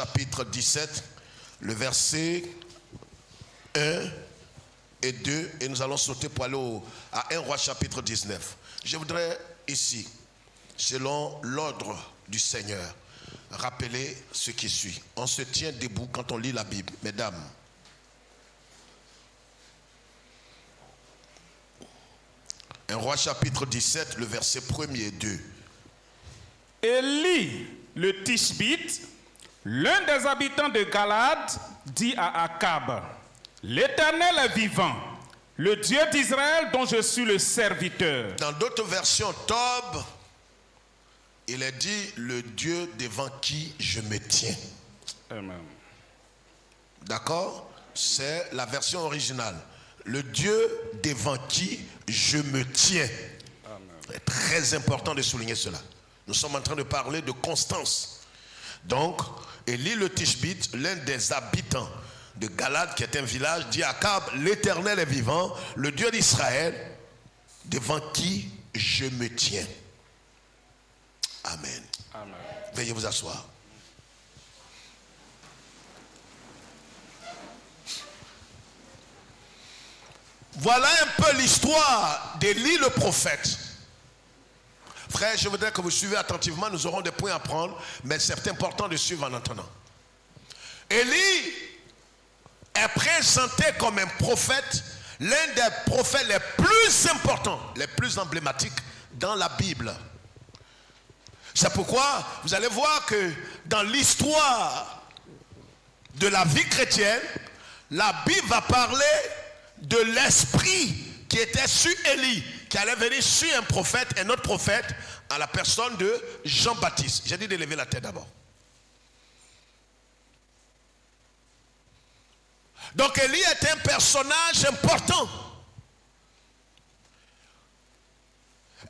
chapitre 17, le verset 1 et 2, et nous allons sauter pour aller à 1 Roi chapitre 19. Je voudrais ici, selon l'ordre du Seigneur, rappeler ce qui suit. On se tient debout quand on lit la Bible, mesdames. Un Roi chapitre 17, le verset 1er et 2. Élie, le Tishbite, l'un des habitants de Galade, dit à Akab: L'Éternel est vivant, le Dieu d'Israël dont je suis le serviteur. Dans d'autres versions, Tob, il est dit le Dieu devant qui je me tiens. Amen. D'accord? C'est la version originale. Le Dieu devant qui je me tiens. C'est très important de souligner cela. Nous sommes en train de parler de constance. Donc, Élie le Tishbite, l'un des habitants de Galade, qui est un village, dit à Akab: l'Éternel est vivant, le Dieu d'Israël, devant qui je me tiens. Amen. Amen. Veuillez vous asseoir. Voilà un peu l'histoire d'Élie le prophète. Frère, je voudrais que vous suivez attentivement, nous aurons des points à prendre, mais c'est important de suivre en entendant. Élie est présenté comme un prophète, l'un des prophètes les plus importants, les plus emblématiques dans la Bible. C'est pourquoi vous allez voir que dans l'histoire de la vie chrétienne, la Bible va parler de l'esprit qui était sur Élie, qui allait venir sur un prophète, un autre prophète, à la personne de Jean-Baptiste. J'ai dit de lever la tête d'abord. Donc Élie est un personnage important.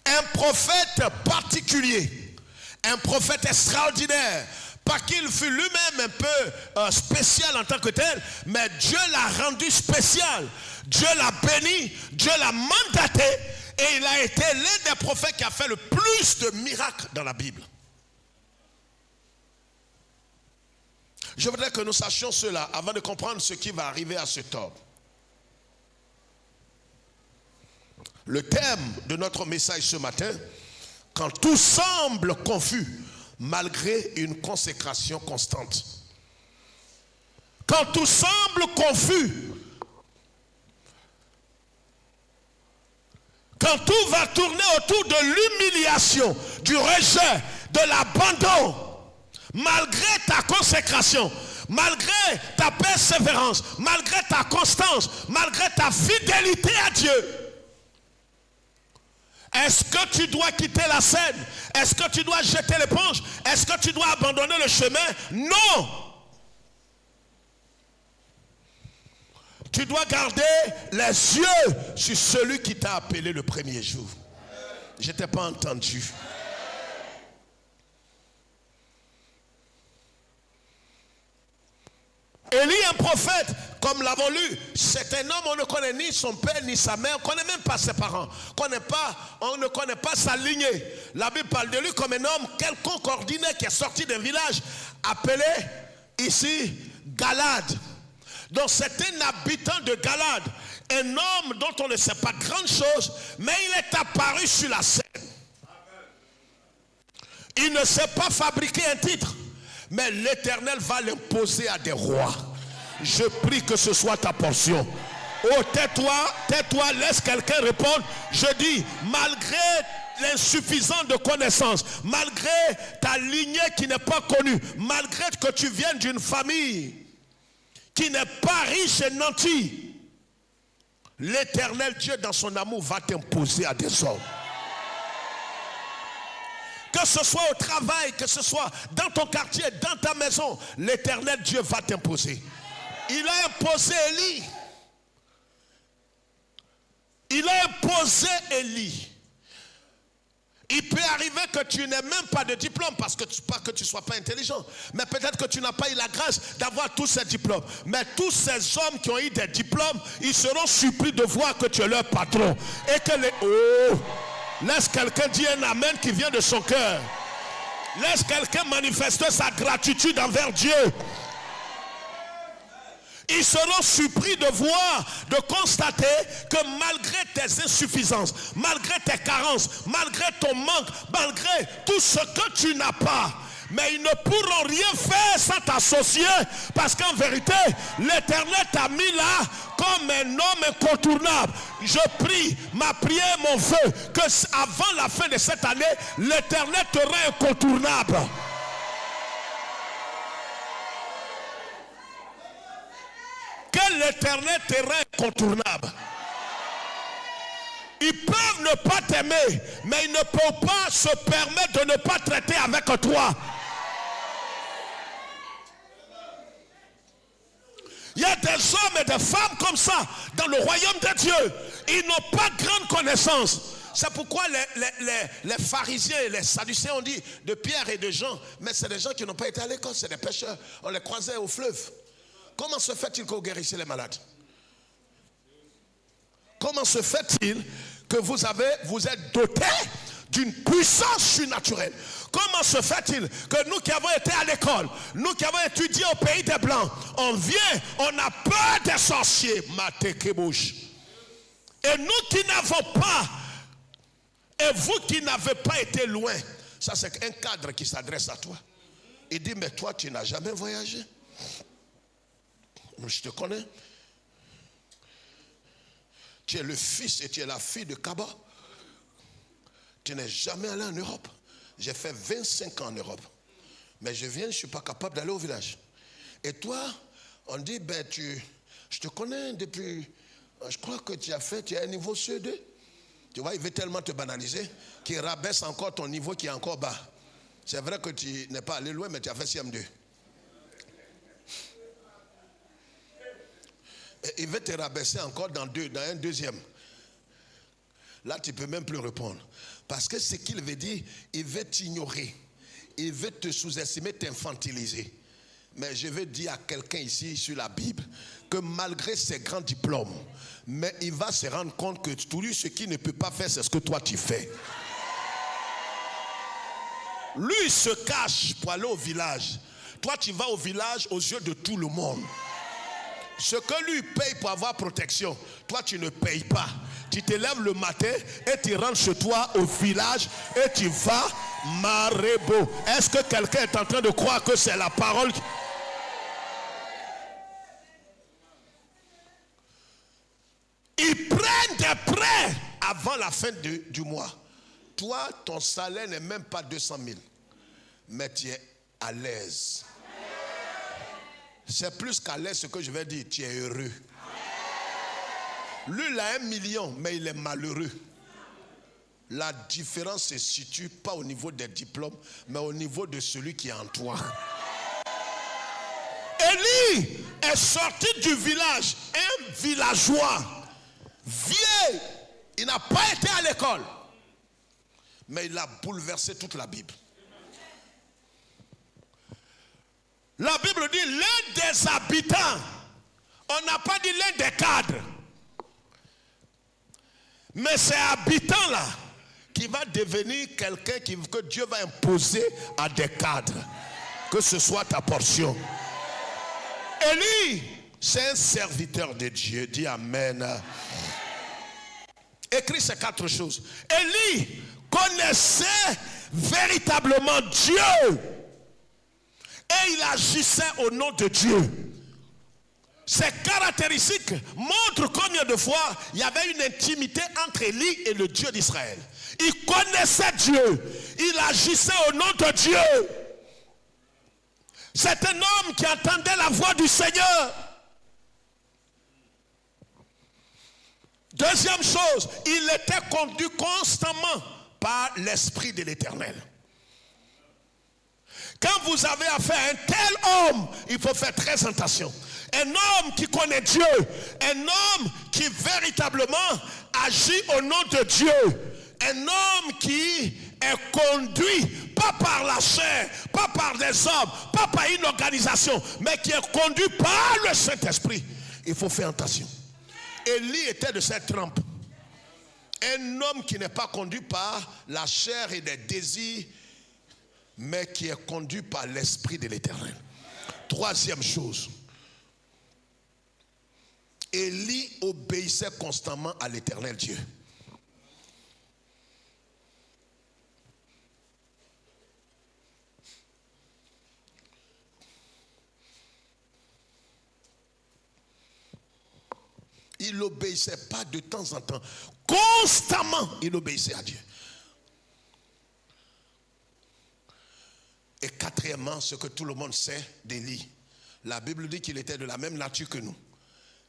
Un prophète particulier. Un prophète extraordinaire. Pas qu'il fût lui-même un peu spécial en tant que tel, mais Dieu l'a rendu spécial. Dieu l'a béni, Dieu l'a mandaté, et il a été l'un des prophètes qui a fait le plus de miracles dans la Bible. Je voudrais que nous sachions cela avant de comprendre ce qui va arriver à cet homme. Le thème de notre message ce matin: quand tout semble confus, malgré une consécration constante. Quand tout semble confus, quand tout va tourner autour de l'humiliation, du rejet, de l'abandon, malgré ta consécration, malgré ta persévérance, malgré ta constance, malgré ta fidélité à Dieu, est-ce que tu dois quitter la scène? Est-ce que tu dois jeter l'éponge? Est-ce que tu dois abandonner le chemin? Non! Tu dois garder les yeux sur celui qui t'a appelé le premier jour. Je ne t'ai pas entendu. Élie, un prophète, comme l'avons lu, c'est un homme, on ne connaît ni son père ni sa mère, on ne connaît même pas ses parents, on ne connaît pas sa lignée. La Bible parle de lui comme un homme quelconque ordinaire qui est sorti d'un village appelé ici Galade. Donc c'est un habitant de Galade, un homme dont on ne sait pas grand chose, mais il est apparu sur la scène. Il ne sait pas fabriquer un titre, mais l'Éternel va l'imposer à des rois. Je prie que ce soit ta portion. Oh, tais-toi, laisse quelqu'un répondre. Je dis, malgré l'insuffisance de connaissances, malgré ta lignée qui n'est pas connue, malgré que tu viennes d'une famille qui n'est pas riche et nantie, l'Éternel Dieu dans son amour va t'imposer à des hommes. Que ce soit au travail, que ce soit dans ton quartier, dans ta maison, l'Éternel Dieu va t'imposer. Il a imposé Élie. Il a imposé Élie. Il peut arriver que tu n'aies même pas de diplôme, parce que pas que tu ne sois pas intelligent, mais peut-être que tu n'as pas eu la grâce d'avoir tous ces diplômes. Mais tous ces hommes qui ont eu des diplômes, ils seront surpris de voir que tu es leur patron. Et que les... Oh, laisse quelqu'un dire un amen qui vient de son cœur. Laisse quelqu'un manifester sa gratitude envers Dieu. Ils seront surpris de voir, de constater que malgré tes insuffisances, malgré tes carences, malgré ton manque, malgré tout ce que tu n'as pas, mais ils ne pourront rien faire sans t'associer, parce qu'en vérité, l'Éternel t'a mis là comme un homme incontournable. Je prie, ma prière, mon vœu, que avant la fin de cette année, l'Éternel te rend incontournable. Que l'Éternel te rend incontournable. Ils peuvent ne pas t'aimer, mais ils ne peuvent pas se permettre de ne pas traiter avec toi. Il y a des hommes et des femmes comme ça dans le royaume de Dieu. Ils n'ont pas grande connaissance. C'est pourquoi les pharisiens et les sadducéens ont dit de Pierre et de Jean, mais c'est des gens qui n'ont pas été à l'école, c'est des pêcheurs. On les croisait au fleuve. Comment se fait-il que vous guérissez les malades? Comment se fait-il que vous êtes dotés d'une puissance surnaturelle? Comment se fait-il que nous qui avons été à l'école, nous qui avons étudié au pays des Blancs, on vient, on a peur des sorciers, Matekebouche. Et nous qui n'avons pas, et vous qui n'avez pas été loin, ça c'est un cadre qui s'adresse à toi. Il dit, mais toi tu n'as jamais voyagé. Je te connais. Tu es le fils et tu es la fille de Kaba. Tu n'es jamais allé en Europe. J'ai fait 25 ans en Europe. Mais je viens, je ne suis pas capable d'aller au village. Et toi, on dit, ben je te connais depuis, je crois que tu as un niveau CE2. Tu vois, il veut tellement te banaliser qu'il rabaisse encore ton niveau qui est encore bas. C'est vrai que tu n'es pas allé loin, mais tu as fait CM2. Et il veut te rabaisser encore dans un deuxième. Là, tu ne peux même plus répondre. Parce que ce qu'il veut dire, il veut t'ignorer. Il veut te sous-estimer, t'infantiliser. Mais je veux dire à quelqu'un ici sur la Bible que malgré ses grands diplômes, mais il va se rendre compte que tout lui, ce qu'il ne peut pas faire, c'est ce que toi tu fais. Lui, il se cache pour aller au village. Toi, tu vas au village aux yeux de tout le monde. Ce que lui paye pour avoir protection, toi tu ne payes pas. Tu te lèves le matin et tu rentres chez toi au village et tu vas Marebo. Est-ce que quelqu'un est en train de croire que c'est la parole? Ils prennent des prêts avant la fin du mois. Toi, ton salaire n'est même pas 200 000. Mais tu es à l'aise. C'est plus qu'à l'aise ce que je vais dire. Tu es heureux. Lui, il a 1 million, mais il est malheureux. La différence se situe pas au niveau des diplômes, mais au niveau de celui qui est en toi. Élie est sorti du village, un villageois, vieux. Il n'a pas été à l'école, mais il a bouleversé toute la Bible. La Bible dit l'un des habitants, on n'a pas dit l'un des cadres, mais c'est habitant là qui va devenir quelqu'un que Dieu va imposer à des cadres, que ce soit ta portion. Élie, c'est un serviteur de Dieu, dis amen. Écris ces 4 choses. Élie connaissait véritablement Dieu. Et il agissait au nom de Dieu. Ces caractéristiques montrent combien de fois il y avait une intimité entre Élie et le Dieu d'Israël. Il connaissait Dieu. Il agissait au nom de Dieu. C'est un homme qui entendait la voix du Seigneur. Deuxième chose, il était conduit constamment par l'Esprit de l'Éternel. Quand vous avez affaire à un tel homme, il faut faire très attention. Un homme qui connaît Dieu, un homme qui véritablement agit au nom de Dieu, un homme qui est conduit pas par la chair, pas par des hommes, pas par une organisation, mais qui est conduit par le Saint-Esprit. Il faut faire attention. Élie était de cette trempe. Un homme qui n'est pas conduit par la chair et des désirs mais qui est conduit par l'Esprit de l'Éternel. Troisième chose, Élie obéissait constamment à l'Éternel Dieu. Il n'obéissait pas de temps en temps. Constamment, il obéissait à Dieu. Et quatrièmement, ce que tout le monde sait d'Élie. La Bible dit qu'il était de la même nature que nous.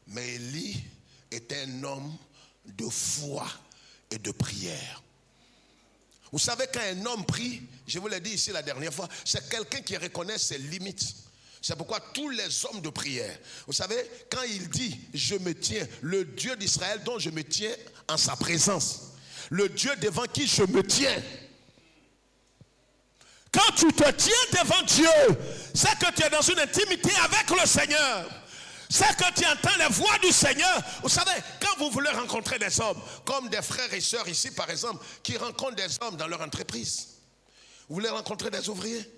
Mais Élie était un homme de foi et de prière. Vous savez, quand un homme prie, je vous l'ai dit ici la dernière fois, c'est quelqu'un qui reconnaît ses limites. C'est pourquoi tous les hommes de prière, vous savez, quand il dit « je me tiens », le Dieu d'Israël dont je me tiens en sa présence, le Dieu devant qui je me tiens. Quand tu te tiens devant Dieu, c'est que tu es dans une intimité avec le Seigneur. C'est que tu entends les voix du Seigneur. Vous savez, quand vous voulez rencontrer des hommes, comme des frères et sœurs ici par exemple, qui rencontrent des hommes dans leur entreprise. Vous voulez rencontrer des ouvriers?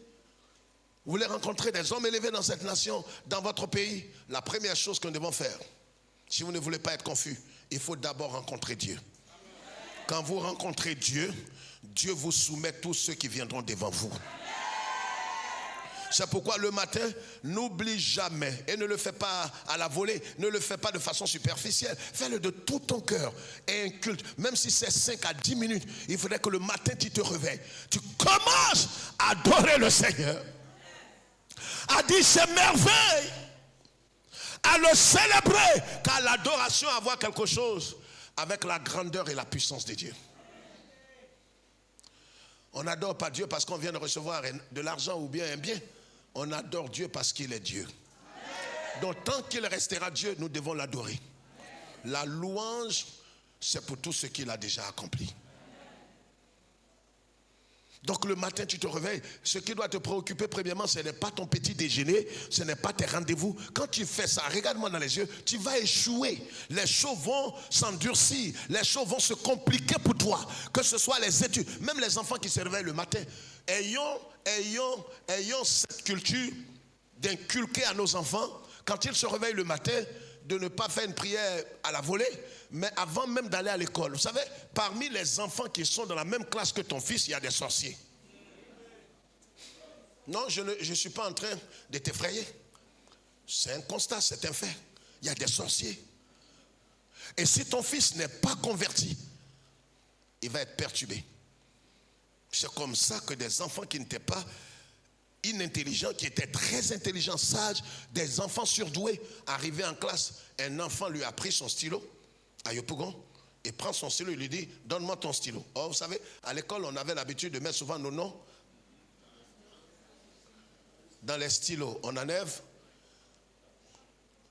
Vous voulez rencontrer des hommes élevés dans cette nation, dans votre pays? La première chose que nous devons faire, si vous ne voulez pas être confus, il faut d'abord rencontrer Dieu. Quand vous rencontrez Dieu, Dieu vous soumet tous ceux qui viendront devant vous. C'est pourquoi le matin, n'oublie jamais, et ne le fais pas à la volée, ne le fais pas de façon superficielle, fais-le de tout ton cœur et un culte, même si c'est 5 à 10 minutes, il faudrait que le matin tu te réveilles, tu commences à adorer le Seigneur, à dire ses merveilles, à le célébrer, car l'adoration a à voir quelque chose avec la grandeur et la puissance de Dieu. On n'adore pas Dieu parce qu'on vient de recevoir de l'argent ou bien un bien. On adore Dieu parce qu'il est Dieu. Donc tant qu'il restera Dieu, nous devons l'adorer. La louange, c'est pour tout ce qu'il a déjà accompli. Donc le matin, tu te réveilles. Ce qui doit te préoccuper premièrement, ce n'est pas ton petit déjeuner, ce n'est pas tes rendez-vous. Quand tu fais ça, regarde-moi dans les yeux, tu vas échouer. Les choses vont s'endurcir, les choses vont se compliquer pour toi. Que ce soit les études, même les enfants qui se réveillent le matin. Ayons cette culture d'inculquer à nos enfants, quand ils se réveillent le matin, de ne pas faire une prière à la volée, mais avant même d'aller à l'école. Vous savez, parmi les enfants qui sont dans la même classe que ton fils, il y a des sorciers. Non, je ne suis pas en train de t'effrayer. C'est un constat, c'est un fait. Il y a des sorciers. Et si ton fils n'est pas converti, il va être perturbé. C'est comme ça que des enfants qui n'étaient pas inintelligents, qui étaient très intelligents, sages, des enfants surdoués, arrivés en classe, un enfant lui a pris son stylo à Yopougon, il prend son stylo, il lui dit, donne-moi ton stylo. Or, vous savez, à l'école, on avait l'habitude de mettre souvent nos noms dans les stylos. On enlève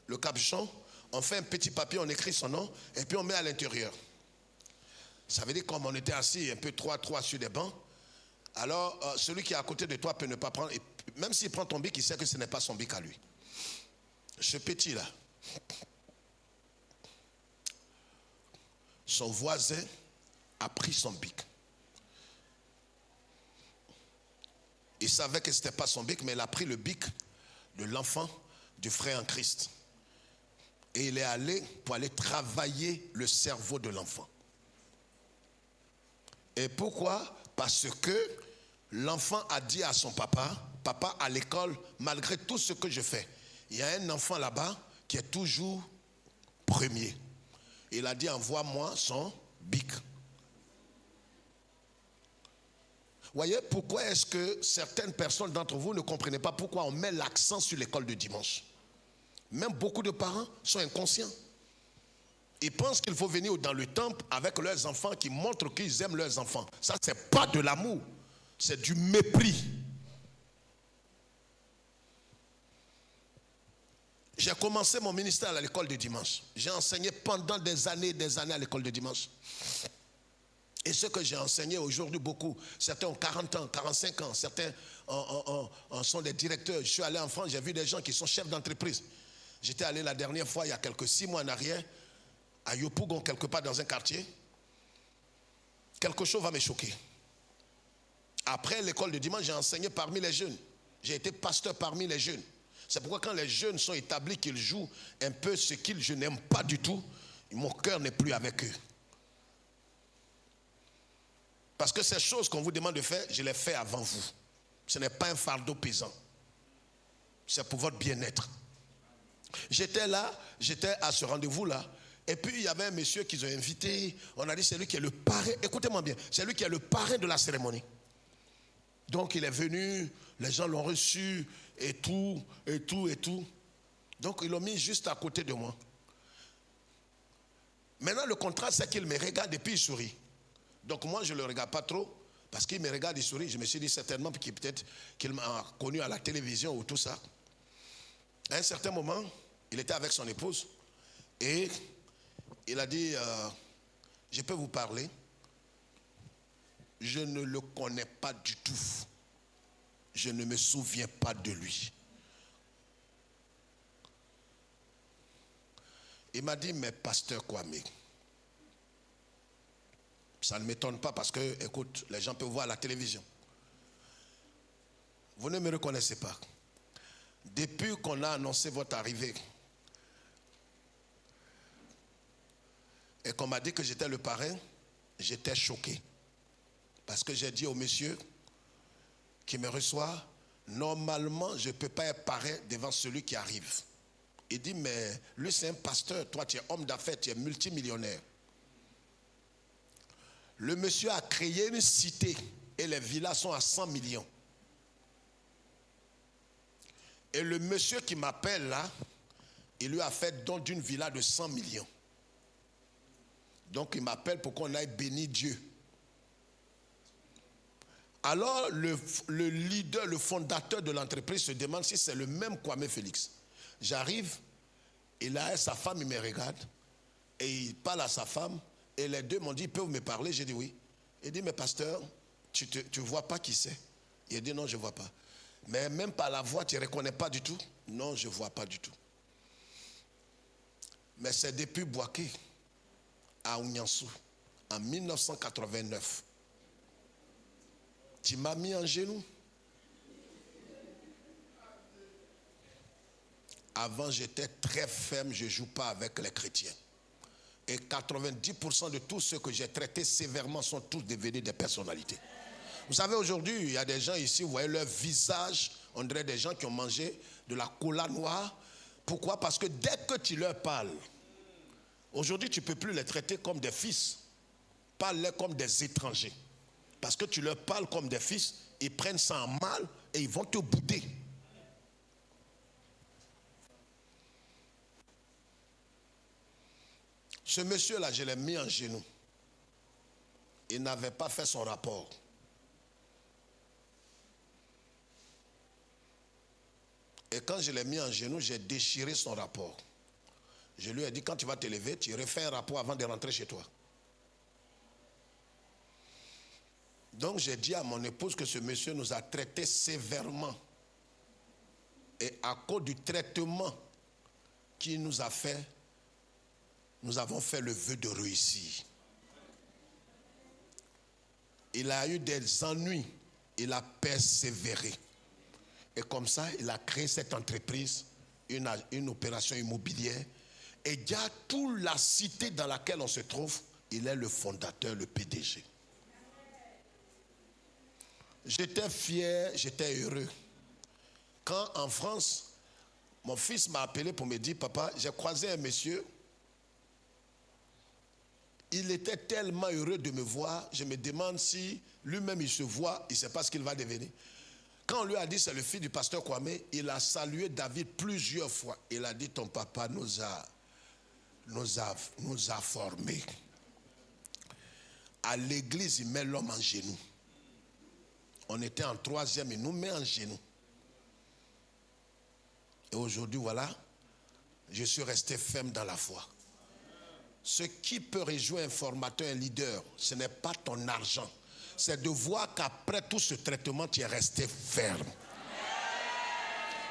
le capuchon, on fait un petit papier, on écrit son nom, et puis on met à l'intérieur. Ça veut dire comme on était assis un peu 3-3 sur des bancs, alors celui qui est à côté de toi peut ne pas prendre, et même s'il prend ton bic, il sait que ce n'est pas son bic à lui. Ce petit-là, son voisin a pris son bic. Il savait que ce n'était pas son bic, mais il a pris le bic de l'enfant du frère en Christ. Et il est allé pour aller travailler le cerveau de l'enfant. Et pourquoi? Parce que l'enfant a dit à son papa, papa, à l'école, malgré tout ce que je fais, il y a un enfant là-bas qui est toujours premier. Il a dit, envoie-moi son bic. Voyez, pourquoi est-ce que certaines personnes d'entre vous ne comprenez pas pourquoi on met l'accent sur l'école de dimanche? Même beaucoup de parents sont inconscients. Ils pensent qu'il faut venir dans le temple avec leurs enfants qui montrent qu'ils aiment leurs enfants. Ça, ce n'est pas de l'amour, c'est du mépris. J'ai commencé mon ministère à l'école de dimanche. J'ai enseigné pendant des années à l'école de dimanche. Et ce que j'ai enseigné aujourd'hui beaucoup, certains ont 40 ans, 45 ans, certains sont des directeurs. Je suis allé en France, j'ai vu des gens qui sont chefs d'entreprise. J'étais allé la dernière fois, il y a quelques 6 mois en arrière, à Yopougon, quelque part dans un quartier. Quelque chose va me choquer. À Après l'école de dimanche, j'ai enseigné parmi les jeunes. J'ai été pasteur parmi les jeunes. C'est pourquoi quand les jeunes sont établis, qu'ils jouent un peu ce qu'ils je n'aime pas du tout, mon cœur n'est plus avec eux. Parce que ces choses qu'on vous demande de faire, je les fais avant vous. Ce n'est pas un fardeau pesant. C'est pour votre bien-être. J'étais là, j'étais à ce rendez-vous-là. Et puis il y avait un monsieur qu'ils ont invité. On a dit c'est lui qui est le parrain. Écoutez-moi bien, c'est lui qui est le parrain de la cérémonie. Donc il est venu, les gens l'ont reçu, et tout. Donc ils l'ont mis juste à côté de moi. Maintenant le contraste c'est qu'il me regarde et puis il sourit. Donc moi je ne le regarde pas trop, parce qu'il me regarde et sourit. Je me suis dit certainement qu'il m'a connu à la télévision ou tout ça. À un certain moment, il était avec son épouse et il a dit, je peux vous parler? Je ne le connais pas du tout. Je ne me souviens pas de lui. Il m'a dit, mais pasteur Kwame, ça ne m'étonne pas parce que, écoute, les gens peuvent voir à la télévision. Vous ne me reconnaissez pas. Depuis qu'on a annoncé votre arrivée et qu'on m'a dit que j'étais le parrain, j'étais choqué. Parce que j'ai dit au monsieur qui me reçoit, normalement, je ne peux pas être parrain devant celui qui arrive. Il dit, mais lui c'est un pasteur, toi tu es homme d'affaires, tu es multimillionnaire. Le monsieur a créé une cité et les villas sont à 100 millions. Et le monsieur qui m'appelle là, il lui a fait don d'une villa de 100 millions. Donc il m'appelle pour qu'on aille bénir Dieu. Alors le leader, le fondateur de l'entreprise se demande si c'est le même Kwame Félix. J'arrive, il a sa femme, il me regarde et il parle à sa femme et les deux m'ont dit, peuvent me parler? J'ai dit oui. Il dit, mais pasteur, tu ne vois pas qui c'est? Il a dit non, je ne vois pas. Mais même par la voix, tu ne reconnais pas du tout? Non, je ne vois pas du tout. Mais c'est depuis Boaké à Ouniansou en 1989. Tu m'as mis en genoux. Avant, j'étais très ferme, je ne joue pas avec les chrétiens. Et 90% de tous ceux que j'ai traités sévèrement sont tous devenus des personnalités. Vous savez, aujourd'hui, il y a des gens ici, vous voyez leur visage, on dirait des gens qui ont mangé de la cola noire. Pourquoi? Parce que dès que tu leur parles, aujourd'hui, tu ne peux plus les traiter comme des fils. Parle-les comme des étrangers. Parce que tu leur parles comme des fils, ils prennent ça en mal et ils vont te bouder. Ce monsieur-là, je l'ai mis en genoux. Il n'avait pas fait son rapport. Et quand je l'ai mis en genoux, j'ai déchiré son rapport. Je lui ai dit, quand tu vas te lever, tu refais un rapport avant de rentrer chez toi. Donc j'ai dit à mon épouse que ce monsieur nous a traités sévèrement. Et à cause du traitement qu'il nous a fait, nous avons fait le vœu de réussir. Il a eu des ennuis, il a persévéré. Et comme ça, il a créé cette entreprise, une opération immobilière. Et il y a toute la cité dans laquelle on se trouve, il est le fondateur, le PDG. J'étais fier, j'étais heureux. Quand en France, mon fils m'a appelé pour me dire, papa, j'ai croisé un monsieur. Il était tellement heureux de me voir, je me demande si lui-même il se voit, il ne sait pas ce qu'il va devenir. Quand on lui a dit c'est le fils du pasteur Kwame, il a salué David plusieurs fois. Il a dit ton papa nous a formés. À l'église, il met l'homme en genoux. On était en 3e, il nous met en genoux. Et aujourd'hui, voilà, je suis resté ferme dans la foi. Ce qui peut réjouir un formateur, un leader, ce n'est pas ton argent. C'est de voir qu'après tout ce traitement, tu es resté ferme.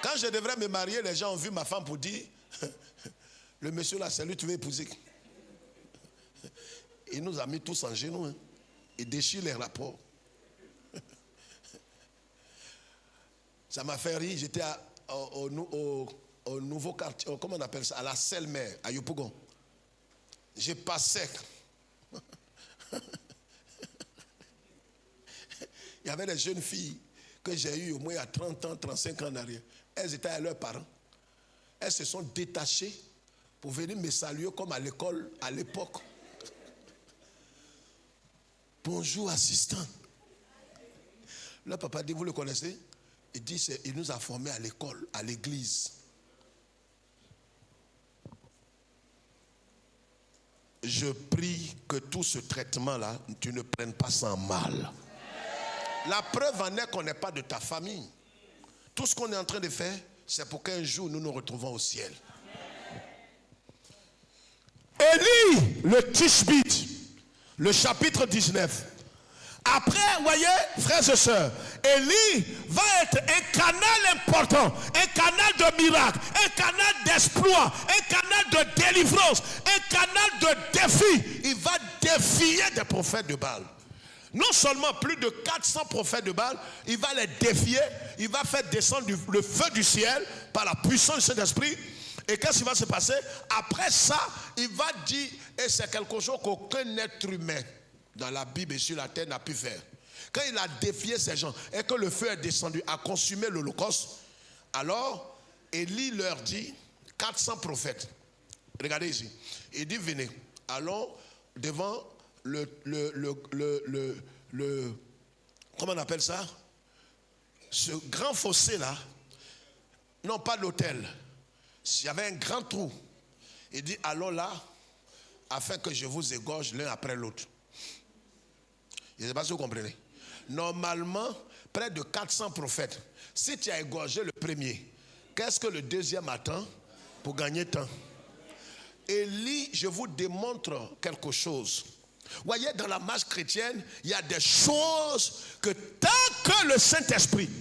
Quand je devrais me marier, les gens ont vu ma femme pour dire, le monsieur là, c'est lui que tu veux épouser. Il nous a mis tous en genoux. Hein. Il déchire les rapports. Ça m'a fait rire. J'étais au nouveau quartier, comment on appelle ça, à la Selle-Mer, à Yopougon. J'ai passé. Il y avait des jeunes filles que j'ai eues au moins à 30 ans, 35 ans en arrière. Elles étaient avec leurs parents. Elles se sont détachées pour venir me saluer comme à l'école à l'époque. Bonjour, assistant. Le papa dit, vous le connaissez? Il dit, il nous a formés à l'école, à l'église. Je prie que tout ce traitement-là, tu ne prennes pas ça en mal. La preuve en est qu'on n'est pas de ta famille. Tout ce qu'on est en train de faire, c'est pour qu'un jour nous nous retrouvons au ciel. Élie, le Tishbite, le chapitre 19. Après, vous voyez, frères et sœurs, Élie va être un canal important, un canal de miracles, un canal d'exploit, un canal de délivrance, un canal de défi. Il va défier des prophètes de Baal. Non seulement plus de 400 prophètes de Baal, il va les défier, il va faire descendre le feu du ciel par la puissance du Saint-Esprit. Et qu'est-ce qui va se passer? Après ça, il va dire, et c'est quelque chose qu'aucun être humain dans la Bible et sur la terre n'a pu faire. Quand il a défié ces gens et que le feu est descendu à consumer l'Holocauste, alors Élie leur dit, 400 prophètes, regardez ici, il dit, venez, allons devant comment on appelle ça? Ce grand fossé là, non pas l'autel, il y avait un grand trou. Il dit, allons là, afin que je vous égorge l'un après l'autre. Je ne sais pas si vous comprenez. Normalement, près de 400 prophètes. Si tu as égorgé le premier, qu'est-ce que le deuxième attend pour gagner temps? Élie, je vous démontre quelque chose. Vous voyez, dans la marche chrétienne, il y a des choses que tant que le Saint-Esprit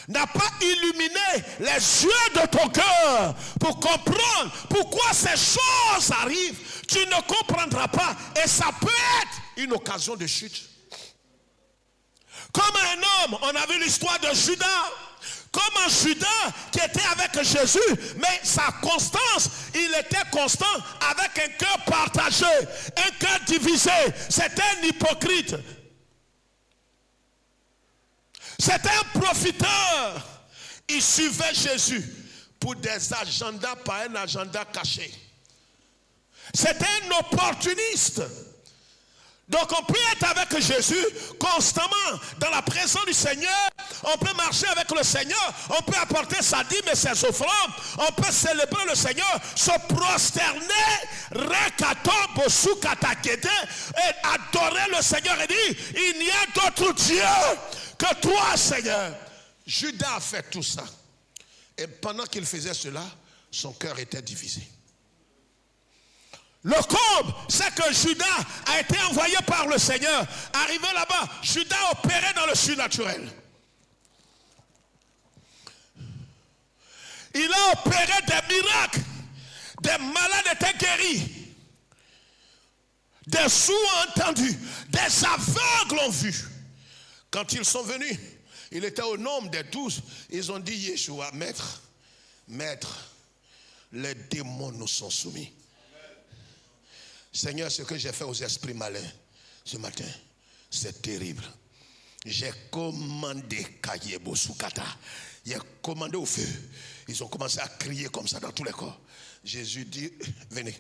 n'a pas illuminé les yeux de ton cœur pour comprendre pourquoi ces choses arrivent, tu ne comprendras pas. Et ça peut être une occasion de chute. Comme un homme, on a vu l'histoire de Judas. Comme un Judas qui était avec Jésus, mais sa constance, il était constant avec un cœur partagé, un cœur divisé. C'était un hypocrite. C'était un profiteur. Il suivait Jésus pour des agendas, pas un agenda caché. C'était un opportuniste. Donc on peut être avec Jésus constamment dans la présence du Seigneur. On peut marcher avec le Seigneur. On peut apporter sa dîme et ses offrandes. On peut célébrer le Seigneur, se prosterner, et adorer le Seigneur et dire, il n'y a d'autre Dieu que toi, Seigneur. Judas a fait tout ça. Et pendant qu'il faisait cela, son cœur était divisé. Le comble, c'est que Judas a été envoyé par le Seigneur. Arrivé là-bas, Judas opérait dans le surnaturel. Il a opéré des miracles. Des malades étaient guéris. Des sourds ont entendu. Des aveugles ont vu. Quand ils sont venus, il était au nombre des 12. Ils ont dit, Yeshua, maître, les démons nous sont soumis. Seigneur, ce que j'ai fait aux esprits malins ce matin, c'est terrible. J'ai commandé Kayebo Soukata. J'ai commandé au feu. Ils ont commencé à crier comme ça dans tous les corps. Jésus dit, venez.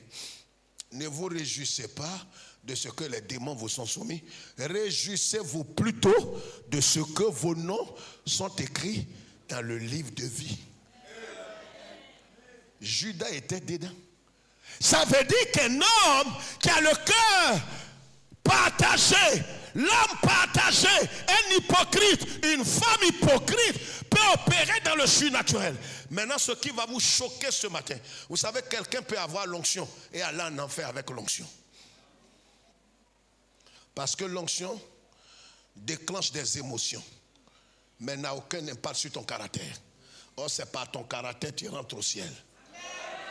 Ne vous réjouissez pas de ce que les démons vous sont soumis. Réjouissez-vous plutôt de ce que vos noms sont écrits dans le livre de vie. Judas était dedans. Ça veut dire qu'un homme qui a le cœur partagé, l'homme partagé, un hypocrite, une femme hypocrite peut opérer dans le surnaturel. Maintenant, ce qui va vous choquer ce matin, vous savez, quelqu'un peut avoir l'onction et aller en enfer avec l'onction. Parce que l'onction déclenche des émotions, mais n'a aucun impact sur ton caractère. Or, c'est par ton caractère que tu rentres au ciel.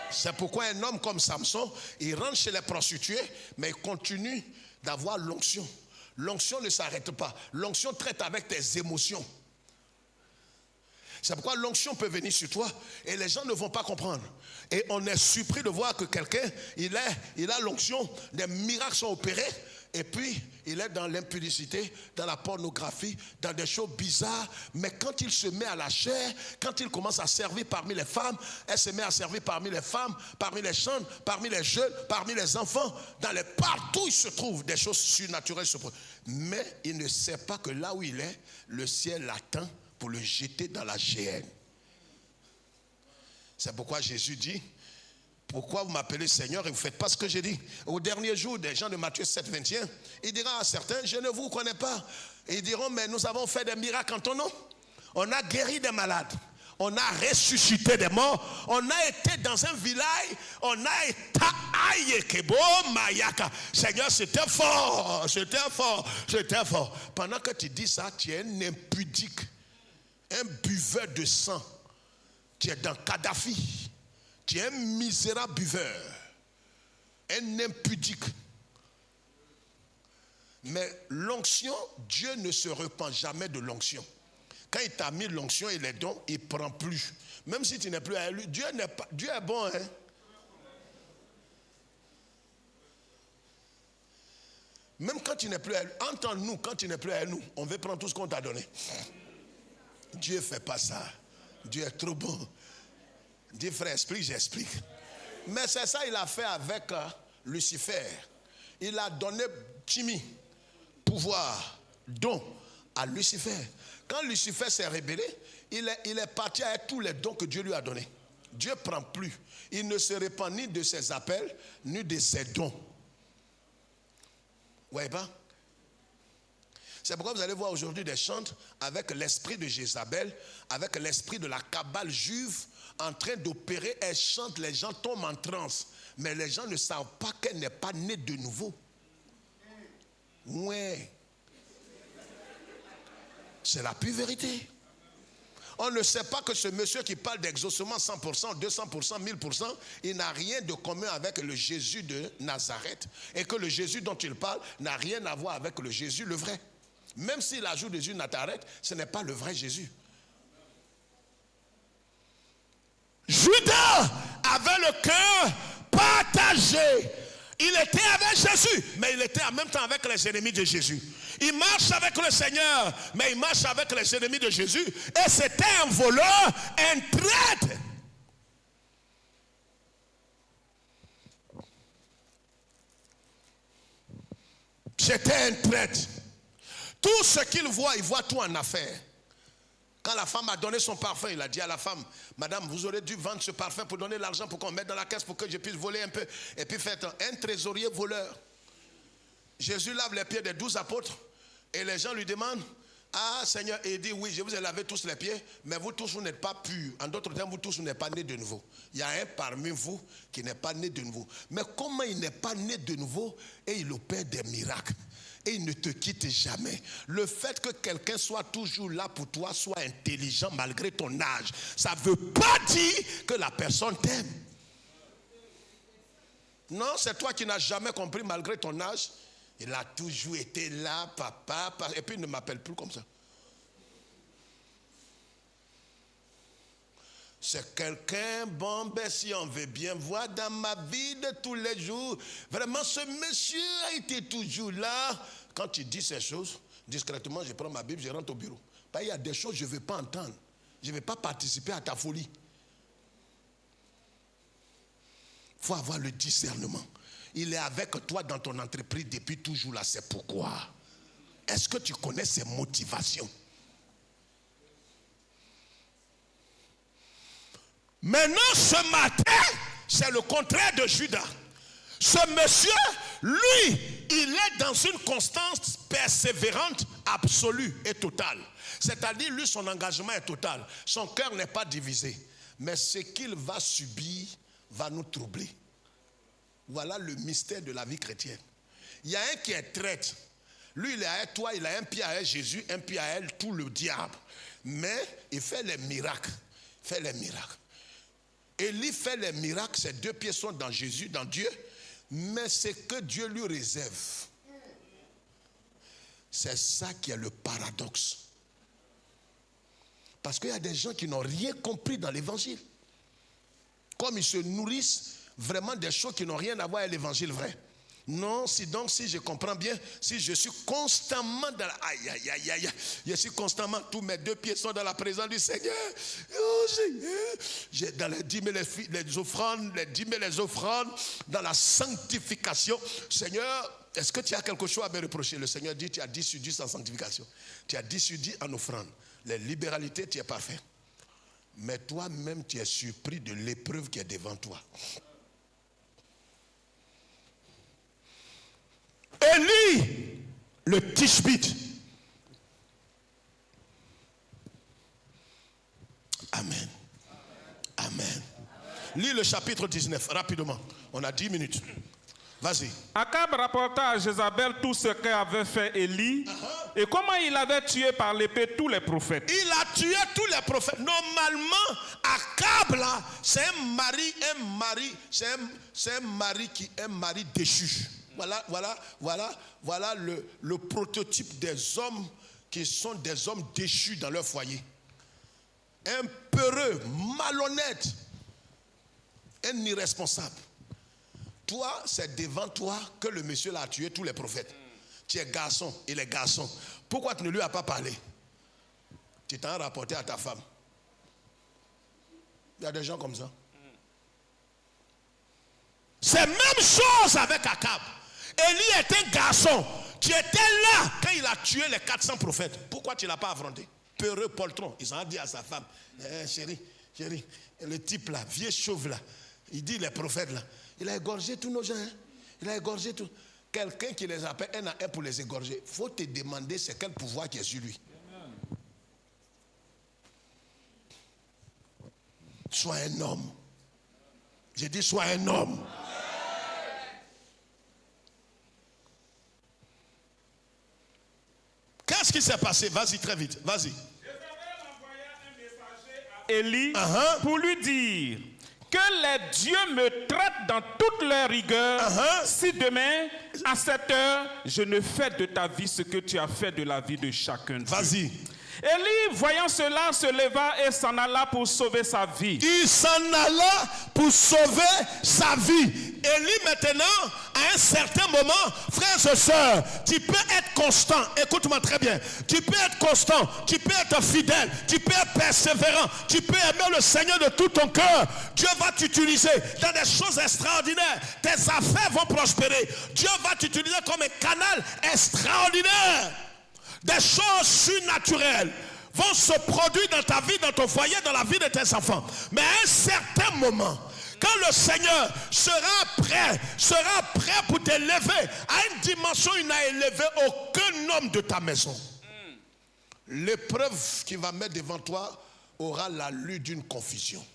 C'est pourquoi un homme comme Samson, il rentre chez les prostituées, mais il continue d'avoir l'onction. L'onction ne s'arrête pas. L'onction traite avec tes émotions. C'est pourquoi l'onction peut venir sur toi et les gens ne vont pas comprendre. Et on est surpris de voir que quelqu'un, il a l'onction, des miracles sont opérés, et puis il est dans l'impudicité, dans la pornographie, dans des choses bizarres. Mais quand il se met à la chair, quand il commence à servir parmi les femmes, elle se met à servir parmi les femmes, parmi les jeunes, parmi les jeunes, parmi les enfants, partout il se trouve des choses surnaturelles. Mais il ne sait pas que là où il est, le ciel l'attend pour le jeter dans la géhenne. C'est pourquoi Jésus dit, pourquoi vous m'appelez Seigneur et vous ne faites pas ce que j'ai dit? Au dernier jour des gens de Matthieu 7, 21, il dira à certains, je ne vous connais pas. Et ils diront, mais nous avons fait des miracles en ton nom. On a guéri des malades. On a ressuscité des morts. On a été dans un village. On a été aïe-kebo mayaka. Seigneur, c'était fort. C'était fort. C'était fort. Pendant que tu dis ça, tu es un impudique. Un buveur de sang. Tu es dans Kadhafi. Tu es un misérable buveur. Un impudique. Mais l'onction, Dieu ne se repent jamais de l'onction. Quand il t'a mis l'onction et les dons, il ne prend plus. Même si tu n'es plus à lui, Dieu est bon, hein. Même quand tu n'es plus à lui, entends-nous, quand tu n'es plus à nous, on veut prendre tout ce qu'on t'a donné. Dieu ne fait pas ça. Dieu est trop bon. Dis frère, explique, j'explique. Mais c'est ça il a fait avec Lucifer. Il a donné Timi, pouvoir, don à Lucifer. Quand Lucifer s'est rébellé, il est parti avec tous les dons que Dieu lui a donnés. Dieu ne prend plus. Il ne se répand ni de ses appels, ni de ses dons. Vous voyez pas? C'est pourquoi vous allez voir aujourd'hui des chantes avec l'esprit de Jézabel, avec l'esprit de la cabale juive en train d'opérer. Elle chante, les gens tombent en transe. Mais les gens ne savent pas qu'elle n'est pas née de nouveau. Ouais. C'est la pure vérité. On ne sait pas que ce monsieur qui parle d'exaucement 100%, 200%, 1000%, il n'a rien de commun avec le Jésus de Nazareth. Et que le Jésus dont il parle n'a rien à voir avec le Jésus, le vrai. Même s'il ajoute Jésus de Nazareth, ce n'est pas le vrai Jésus. Judas avait le cœur partagé. Il était avec Jésus, mais il était en même temps avec les ennemis de Jésus. Il marche avec le Seigneur, mais il marche avec les ennemis de Jésus. Et c'était un voleur, un traître. C'était un traître. Tout ce qu'il voit, il voit tout en affaires. Quand la femme a donné son parfum, il a dit à la femme, madame, vous aurez dû vendre ce parfum pour donner l'argent pour qu'on mette dans la caisse pour que je puisse voler un peu. Et puis faites un trésorier voleur. Jésus lave les pieds des 12 apôtres et les gens lui demandent, ah Seigneur, et il dit, oui, je vous ai lavé tous les pieds, mais vous tous, vous n'êtes pas purs. En d'autres termes, vous tous, vous n'êtes pas nés de nouveau. Il y a un parmi vous qui n'est pas né de nouveau. Mais comment il n'est pas né de nouveau et il opère des miracles? Et il ne te quitte jamais. Le fait que quelqu'un soit toujours là pour toi, soit intelligent malgré ton âge, ça ne veut pas dire que la personne t'aime. Non, c'est toi qui n'as jamais compris malgré ton âge. Il a toujours été là, papa, et puis il ne m'appelle plus comme ça. C'est quelqu'un, bon, ben si on veut bien voir dans ma vie de tous les jours, vraiment ce monsieur a été toujours là. Quand tu dis ces choses, discrètement, je prends ma Bible, je rentre au bureau. Ben, il y a des choses que je ne veux pas entendre. Je ne vais pas participer à ta folie. Il faut avoir le discernement. Il est avec toi dans ton entreprise depuis toujours là, c'est pourquoi. Est-ce que tu connais ses motivations? Maintenant, ce matin, c'est le contraire de Judas. Ce monsieur, lui, il est dans une constance persévérante, absolue et totale. C'est-à-dire, lui, son engagement est total. Son cœur n'est pas divisé. Mais ce qu'il va subir va nous troubler. Voilà le mystère de la vie chrétienne. Il y a un qui est traître. Lui, il est avec toi, il a un pied avec Jésus, un pied à elle, tout le diable. Mais il fait les miracles. Il fait les miracles. Élie fait les miracles, ses deux pieds sont dans Jésus, dans Dieu, mais c'est que Dieu lui réserve. C'est ça qui est le paradoxe. Parce qu'il y a des gens qui n'ont rien compris dans l'évangile. Comme ils se nourrissent vraiment des choses qui n'ont rien à voir avec l'évangile vrai. Non, si je comprends bien, si je suis constamment dans la... Aïe, je suis constamment, tous mes 2 pieds sont dans la présence du Seigneur. Oh, Seigneur. Dans les 10 000 les offrandes, les offrandes, dans la sanctification. Seigneur, est-ce que tu as quelque chose à me reprocher? Le Seigneur dit, tu as 10 sur 10 en sanctification. Tu as 10 sur 10 en offrande. Les libéralités, tu es parfait. Mais toi-même, tu es surpris de l'épreuve qui est devant toi. Élie, le Tishbite. Amen. Amen. Lis le chapitre 19, rapidement. On a 10 minutes. Vas-y. Akab rapporta à Jézabel tout ce qu'avait fait Élie et comment il avait tué par l'épée tous les prophètes. Il a tué tous les prophètes. Normalement, Akab là, c'est un mari déchu. Voilà le prototype des hommes qui sont des hommes déchus dans leur foyer. Un peureux, malhonnête, un irresponsable. Toi, c'est devant toi que le monsieur là a tué tous les prophètes. Tu es garçon, il est garçon. Pourquoi tu ne lui as pas parlé? Tu t'en as rapporté à ta femme. Il y a des gens comme ça. C'est la même chose avec Akab. Élie est un garçon. Tu étais là quand il a tué les 400 prophètes. Pourquoi tu ne l'as pas affronté? Peureux poltron. Ils ont dit à sa femme, chérie, le type là, vieux chauve là, il dit les prophètes là, il a égorgé tous nos gens. Hein? Il a égorgé tout. Quelqu'un qui les appelle un à un pour les égorger. Il faut te demander c'est quel pouvoir qui est sur lui. Sois un homme. J'ai dit sois un homme. Qu'est-ce qui s'est passé? Vas-y très vite, vas-y. Jézabel envoya un messager à Élie pour lui dire que les dieux me traitent dans toute leur rigueur si demain, à cette heure, je ne fais de ta vie ce que tu as fait de la vie de chacun d'eux. Vas-y. Élie, voyant cela, se leva et s'en alla pour sauver sa vie. Il s'en alla pour sauver sa vie. Élie maintenant, à un certain moment, frères et sœurs, tu peux être constant. Écoute-moi très bien. Tu peux être constant, tu peux être fidèle, tu peux être persévérant, tu peux aimer le Seigneur de tout ton cœur. Dieu va t'utiliser dans des choses extraordinaires. Tes affaires vont prospérer. Dieu va t'utiliser comme un canal extraordinaire. Des choses surnaturelles vont se produire dans ta vie, dans ton foyer, dans la vie de tes enfants. Mais à un certain moment, quand le Seigneur sera prêt pour t'élever à une dimension où il n'a élevé aucun homme de ta maison. L'épreuve qu'il va mettre devant toi aura l'allure d'une confusion.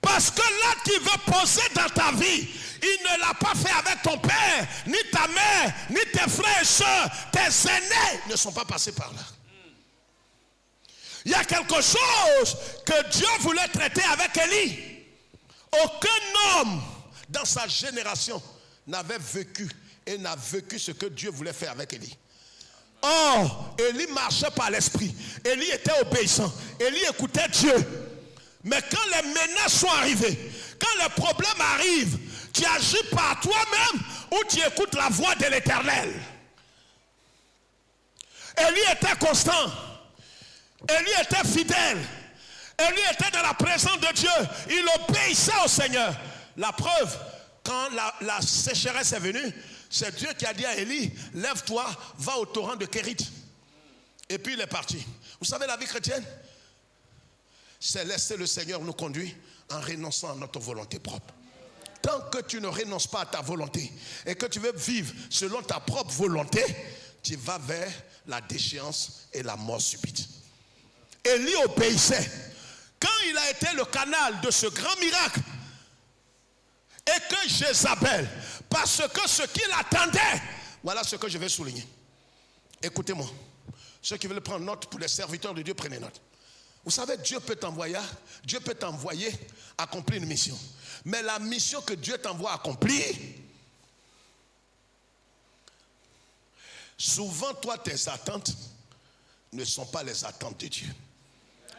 Parce que là qu'il veut poser dans ta vie, il ne l'a pas fait avec ton père, ni ta mère, ni tes frères et soeurs. Tes aînés ne sont pas passés par là. Il y a quelque chose que Dieu voulait traiter avec Élie. Aucun homme dans sa génération n'avait vécu et n'a vécu ce que Dieu voulait faire avec Élie. Or, Élie marchait par l'esprit. Élie était obéissant. Élie écoutait Dieu. Mais quand les menaces sont arrivées, quand les problèmes arrivent, tu agis par toi-même ou tu écoutes la voix de l'Éternel. Élie était constant. Élie était fidèle. Élie était dans la présence de Dieu. Il obéissait au Seigneur. La preuve, quand la sécheresse est venue, c'est Dieu qui a dit à Élie, lève-toi, va au torrent de Kérit. Et puis il est parti. Vous savez la vie chrétienne? C'est laisser le Seigneur nous conduire en renonçant à notre volonté propre. Tant que tu ne renonces pas à ta volonté et que tu veux vivre selon ta propre volonté, tu vas vers la déchéance et la mort subite. Élie obéissait. Quand il a été le canal de ce grand miracle, et que Jézabel, parce que ce qu'il attendait, voilà ce que je vais souligner. Écoutez-moi. Ceux qui veulent prendre note, pour les serviteurs de Dieu, prenez note. Vous savez, Dieu peut t'envoyer accomplir une mission. Mais la mission que Dieu t'envoie accomplir, Souvent, toi, tes attentes ne sont pas les attentes de Dieu.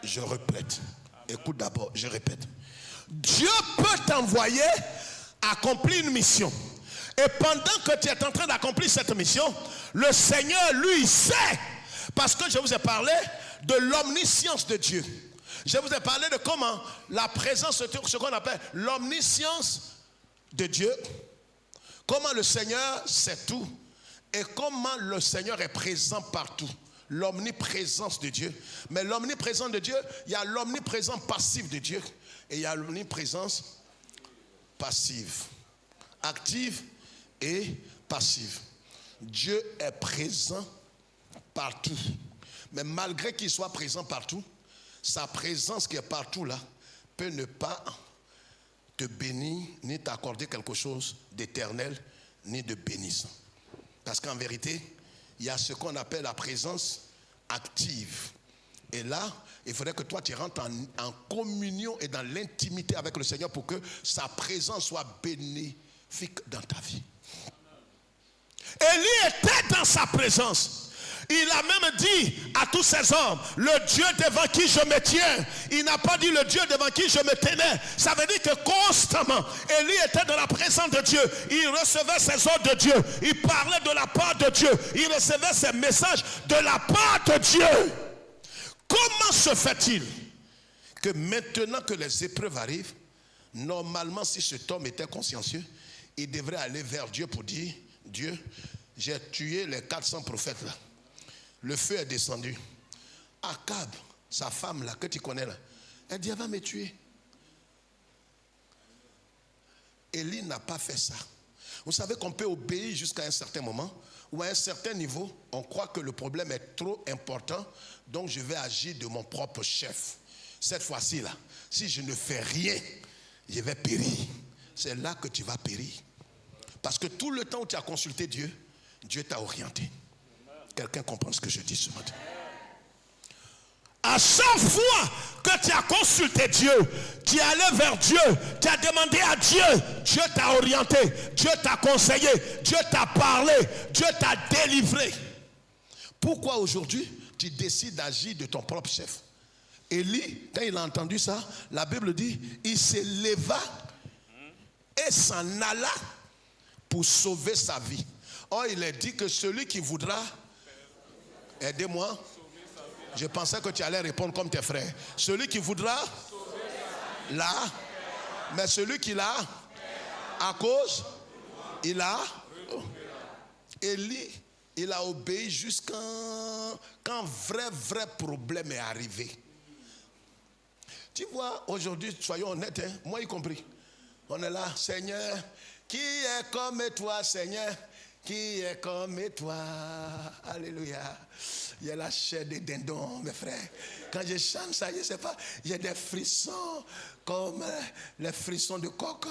Je répète. Écoute d'abord, je répète. Dieu peut t'envoyer accomplir une mission. Et pendant que tu es en train d'accomplir cette mission, le Seigneur, lui, sait. Parce que je vous ai parlé de l'omniscience de Dieu. Je vous ai parlé de comment la présence, ce qu'on appelle l'omniscience de Dieu. Comment le Seigneur sait tout. Et comment le Seigneur est présent partout. L'omniprésence de Dieu. Mais l'omniprésence de Dieu, il y a l'omniprésence passive de Dieu. Et il y a l'omniprésence passive. Active et passive. Dieu est présent partout. Mais malgré qu'il soit présent partout, sa présence qui est partout là peut ne pas te bénir, ni t'accorder quelque chose d'éternel, ni de bénissant. Parce qu'en vérité, il y a ce qu'on appelle la présence active. Et là, il faudrait que toi, tu rentres en communion et dans l'intimité avec le Seigneur pour que sa présence soit bénéfique dans ta vie. Élie était dans sa présence. Il a même dit à tous ces hommes, le Dieu devant qui je me tiens. Il n'a pas dit le Dieu devant qui je me tenais. Ça veut dire que constamment, Élie était dans la présence de Dieu. Il recevait ses ordres de Dieu. Il parlait de la part de Dieu. Il recevait ses messages de la part de Dieu. Comment se fait-il que maintenant que les épreuves arrivent, normalement si cet homme était consciencieux, il devrait aller vers Dieu pour dire, Dieu, j'ai tué les 400 prophètes là. Le feu est descendu. Akab, sa femme là, que tu connais là, elle dit, elle va me tuer. Élie n'a pas fait ça. Vous savez qu'on peut obéir jusqu'à un certain moment, ou à un certain niveau, on croit que le problème est trop important, donc je vais agir de mon propre chef. Cette fois-ci là, si je ne fais rien, je vais périr. C'est là que tu vas périr. Parce que tout le temps où tu as consulté Dieu, Dieu t'a orienté. Quelqu'un comprend ce que je dis ce matin? À chaque fois que tu as consulté Dieu, tu es allé vers Dieu, tu as demandé à Dieu, Dieu t'a orienté, Dieu t'a conseillé, Dieu t'a parlé, Dieu t'a délivré. Pourquoi aujourd'hui tu décides d'agir de ton propre chef? Élie, quand il a entendu ça, la Bible dit, il se leva et s'en alla pour sauver sa vie. Or, il est dit que celui qui voudra, aidez-moi, je pensais que tu allais répondre comme tes frères. Celui qui voudra, là, mais celui qui l'a, à cause, il a, Élie, il a obéi jusqu'à quand vrai problème est arrivé. Tu vois, aujourd'hui, soyons honnêtes, hein, moi y compris, on est là, Seigneur, qui est comme toi, Seigneur? Qui est comme toi? Alléluia. Il y a la chair des dindons, mes frères. Quand je chante ça, je ne sais pas, il y a des frissons comme les frissons de coq.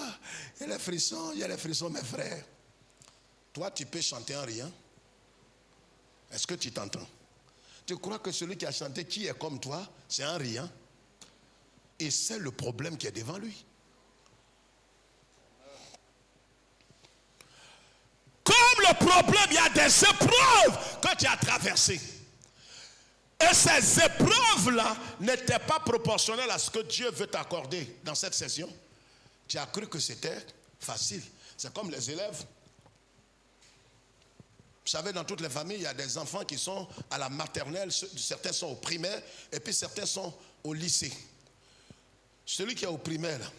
Il y a les frissons, mes frères. Toi, tu peux chanter en riant. Est-ce que tu t'entends? Tu crois que celui qui a chanté qui est comme toi, c'est en riant? Et c'est le problème qui est devant lui. Comme le problème, il y a des épreuves que tu as traversées. Et ces épreuves-là n'étaient pas proportionnelles à ce que Dieu veut t'accorder dans cette session. Tu as cru que c'était facile. C'est comme les élèves. Vous savez, dans toutes les familles, il y a des enfants qui sont à la maternelle, certains sont au primaire, et puis certains sont au lycée. Celui qui est au primaire, là,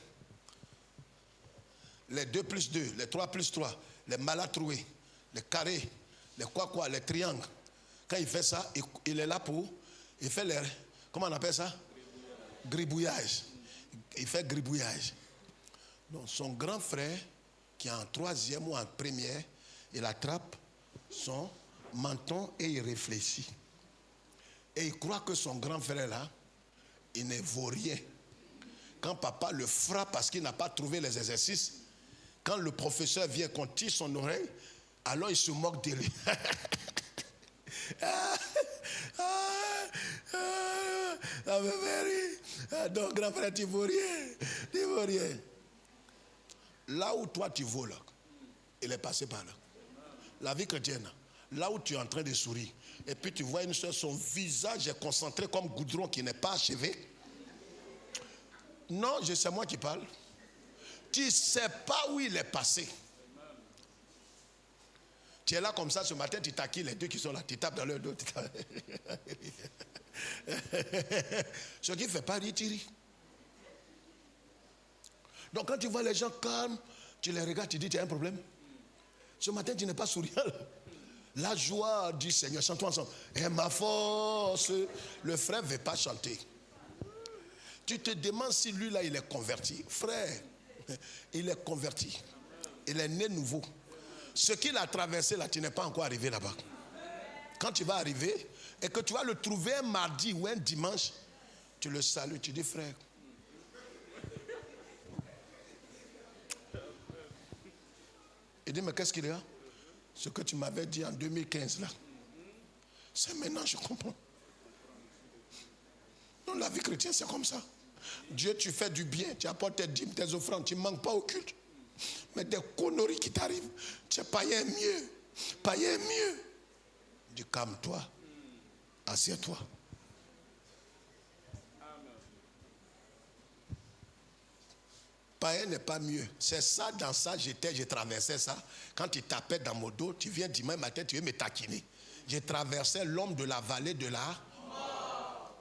les 2 plus 2, les 3 plus 3, les malatroués, les carrés, les quoi, les triangles. Quand il fait ça, il est là pour, il fait les, comment on appelle ça? Gribouillage. Il fait gribouillage. Donc son grand frère, qui est en 3e ou en première, il attrape son menton et il réfléchit. Et il croit que son grand frère là, il ne vaut rien. Quand papa le frappe parce qu'il n'a pas trouvé les exercices, quand le professeur vient qu'on tire son oreille, alors il se moque de lui. Donc grand frère, tu ne vaux rien. Tu ne vaux rien. Là où toi tu vaux là, il est passé par là. La vie chrétienne, là où tu es en train de sourire, et puis tu vois une soeur, son visage est concentré comme goudron qui n'est pas achevé. Non, c'est moi qui parle. Tu ne sais pas où il est passé. Tu es là comme ça ce matin, tu taquines les deux qui sont là, tu tapes dans leur dos. Ce qui ne fait pas rire, tu ris. Donc quand tu vois les gens calmes, tu les regardes, tu dis, tu as un problème. Ce matin, tu n'es pas souriant. La joie du Seigneur, chantons ensemble. Et ma force, le frère ne veut pas chanter. Tu te demandes si lui là, il est converti. Frère, il est converti. Il est né nouveau. Ce qu'il a traversé là, tu n'es pas encore arrivé là-bas. Quand tu vas arriver et que tu vas le trouver un mardi ou un dimanche, tu le salues, tu dis frère. Il dit mais qu'est-ce qu'il y a? Ce que tu m'avais dit en 2015 là, c'est maintenant je comprends. Non, la vie chrétienne c'est comme ça. Dieu, tu fais du bien, tu apportes tes dîmes, tes offrandes, tu ne manques pas au culte. Mais des conneries qui t'arrivent, tu es païen mieux. Païen mieux. Dis calme-toi. Assieds-toi. Païen n'est pas mieux. C'est ça, dans ça, j'ai traversé ça. Quand tu tapais dans mon dos, tu viens dimanche matin, tu veux me taquiner. J'ai traversé l'homme de la vallée de la mort.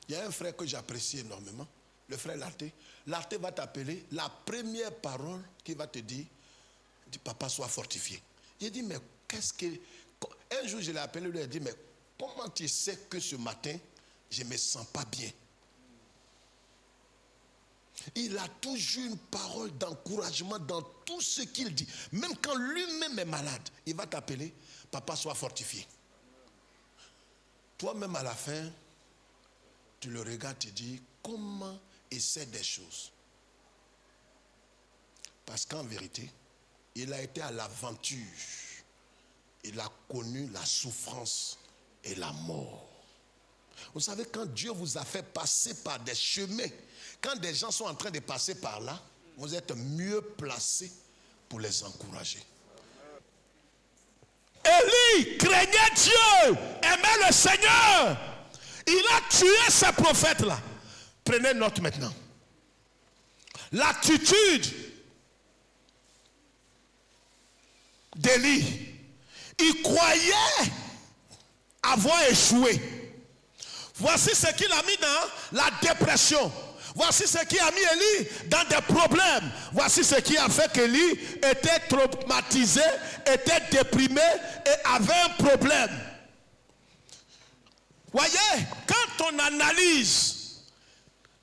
Il y a un frère que j'apprécie énormément, le frère Larté. Larté va t'appeler, la première parole qu'il va te dire, dit papa sois fortifié. J'ai dit mais qu'est-ce que... Un jour je l'ai appelé, lui a dit mais comment tu sais que ce matin je ne me sens pas bien? Il a toujours une parole d'encouragement dans tout ce qu'il dit. Même quand lui-même est malade, il va t'appeler, papa sois fortifié. Toi-même à la fin, tu le regardes, tu dis, comment essaie des choses? Parce qu'en vérité, il a été à l'aventure. Il a connu la souffrance et la mort. Vous savez, quand Dieu vous a fait passer par des chemins, quand des gens sont en train de passer par là, vous êtes mieux placé pour les encourager. Élie craignait Dieu, aimait le Seigneur. Il a tué ces prophètes-là. Prenez note maintenant. L'attitude d'Élie. Il croyait avoir échoué. Voici ce qu'il a mis dans la dépression. Voici ce qui a mis Élie dans des problèmes. Voici ce qui a fait qu'Élie était traumatisé, était déprimé et avait un problème. Voyez, quand ton analyse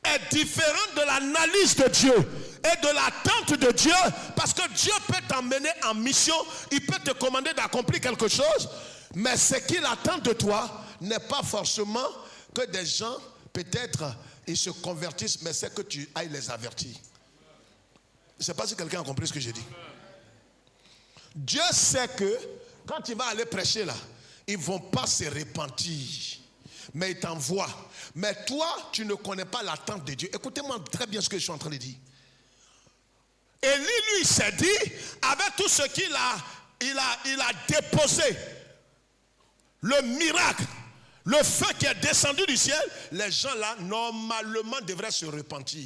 est différente de l'analyse de Dieu et de l'attente de Dieu, parce que Dieu peut t'emmener en mission, il peut te commander d'accomplir quelque chose, mais ce qu'il attend de toi n'est pas forcément que des gens, peut-être, ils se convertissent, mais c'est que tu ailles les avertir. Je ne sais pas si quelqu'un a compris ce que j'ai dit. Dieu sait que quand il va aller prêcher là, ils ne vont pas se repentir. Mais il t'envoie. Mais toi, tu ne connais pas l'attente de Dieu. Écoutez-moi très bien ce que je suis en train de dire. Élie, lui, s'est dit, avec tout ce qu'il a, il a déposé, le miracle, le feu qui est descendu du ciel, les gens là, normalement, devraient se repentir.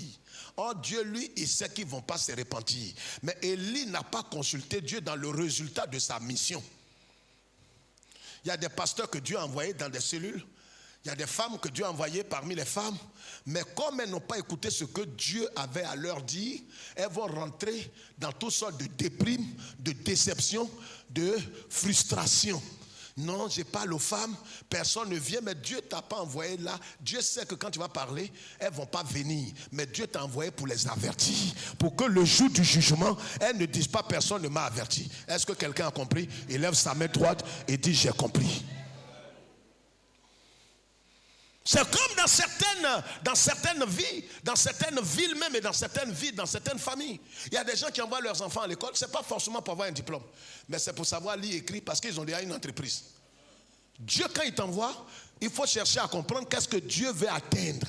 Or, Dieu, lui, il sait qu'ils ne vont pas se repentir. Mais Élie n'a pas consulté Dieu dans le résultat de sa mission. Il y a des pasteurs que Dieu a envoyés dans des cellules. Il y a des femmes que Dieu a envoyées parmi les femmes. Mais comme elles n'ont pas écouté ce que Dieu avait à leur dire, elles vont rentrer dans toutes sortes de déprimes, de déceptions, de frustrations. Non, je parle aux femmes, personne ne vient, mais Dieu ne t'a pas envoyé là. Dieu sait que quand tu vas parler, elles ne vont pas venir. Mais Dieu t'a envoyé pour les avertir. Pour que le jour du jugement, elles ne disent pas personne ne m'a averti. Est-ce que quelqu'un a compris? Il lève sa main droite et dit j'ai compris. C'est comme dans certaines vies, dans certaines villes même et dans certaines villes, dans certaines familles. Il y a des gens qui envoient leurs enfants à l'école, ce n'est pas forcément pour avoir un diplôme, mais c'est pour savoir lire et écrire parce qu'ils ont déjà une entreprise. Dieu, quand il t'envoie, il faut chercher à comprendre qu'est-ce que Dieu veut atteindre.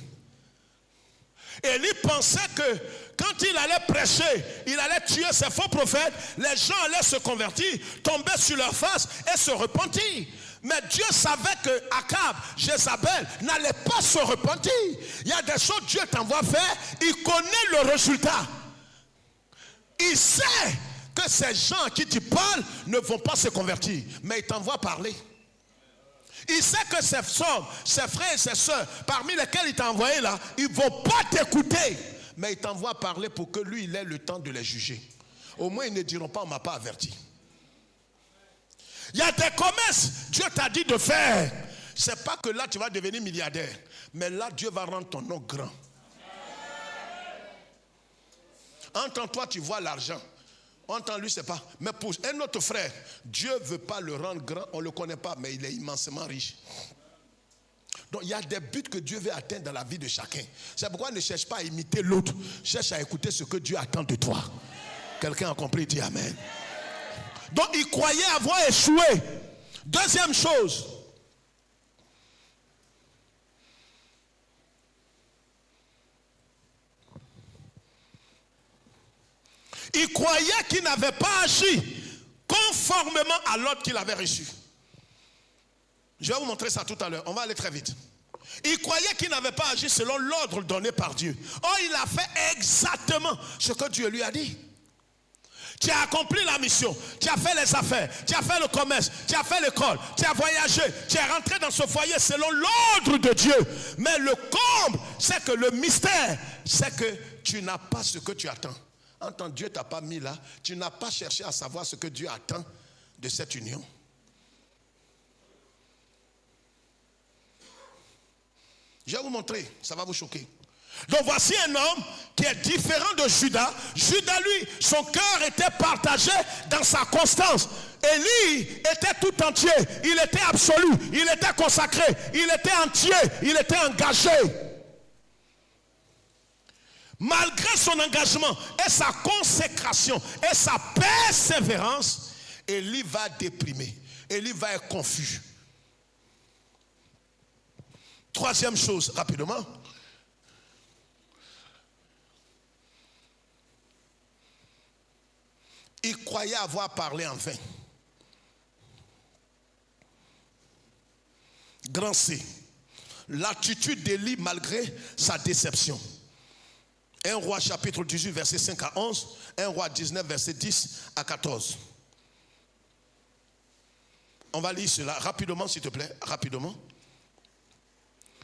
Élie pensait que quand quand il allait prêcher, il allait tuer ces faux prophètes, les gens allaient se convertir, tomber sur leur face et se repentir. Mais Dieu savait que Akab, Jézabel, n'allait pas se repentir. Il y a des choses que Dieu t'envoie faire, il connaît le résultat. Il sait que ces gens à qui tu parles ne vont pas se convertir, mais il t'envoie parler. Il sait que ses frères et ses soeurs, parmi lesquels il t'a envoyé là, ils ne vont pas t'écouter, mais il t'envoie parler pour que lui, il ait le temps de les juger. Au moins, ils ne diront pas, on ne m'a pas averti. Il y a des commerces, Dieu t'a dit de faire. C'est pas que là, tu vas devenir milliardaire, mais là, Dieu va rendre ton nom grand. Entends-toi, tu vois l'argent. Entends, lui, c'est pas. Mais pour un autre frère, Dieu ne veut pas le rendre grand, on ne le connaît pas, mais il est immensément riche. Donc, il y a des buts que Dieu veut atteindre dans la vie de chacun. C'est pourquoi ne cherche pas à imiter l'autre, cherche à écouter ce que Dieu attend de toi. Quelqu'un a compris, dit Amen. Donc, il croyait avoir échoué. Deuxième chose. Il croyait qu'il n'avait pas agi conformément à l'ordre qu'il avait reçu. Je vais vous montrer ça tout à l'heure. On va aller très vite. Il croyait qu'il n'avait pas agi selon l'ordre donné par Dieu. Or, il a fait exactement ce que Dieu lui a dit. Tu as accompli la mission, tu as fait les affaires, tu as fait le commerce, tu as fait l'école, tu as voyagé, tu es rentré dans ce foyer selon l'ordre de Dieu. Mais le comble, c'est que le mystère, c'est que tu n'as pas ce que tu attends. Entends, Dieu ne t'a pas mis là, tu n'as pas cherché à savoir ce que Dieu attend de cette union. Je vais vous montrer, ça va vous choquer. Donc voici un homme qui est différent de Judas. Judas, lui, son cœur était partagé dans sa constance. Élie était tout entier, il était absolu, il était consacré, il était entier, il était engagé. Malgré son engagement et sa consécration et sa persévérance, Élie va déprimer, Élie va être confus. Troisième chose, rapidement. Il croyait avoir parlé en vain. Grand C. L'attitude d'Élie malgré sa déception. 1 Roi chapitre 18 verset 5 à 11. 1 Roi 19 verset 10 à 14. On va lire cela rapidement s'il te plaît. Rapidement.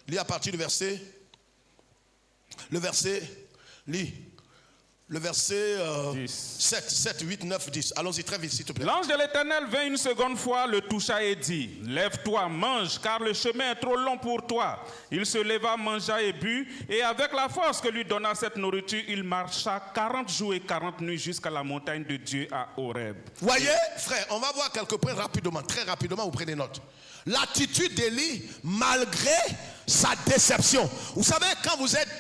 Lis à partir du verset. Le verset. Lis. Le verset 7, 8, 9, 10. Allons-y très vite, s'il te plaît. L'ange de l'Éternel vint une seconde fois, le toucha et dit, « Lève-toi, mange, car le chemin est trop long pour toi. » Il se leva, mangea et but, et avec la force que lui donna cette nourriture, il marcha 40 jours et 40 nuits jusqu'à la montagne de Dieu à Horeb. Voyez, frère, on va voir quelques points rapidement, très rapidement, vous prenez note. L'attitude d'Élie, malgré sa déception. Vous savez, quand vous êtes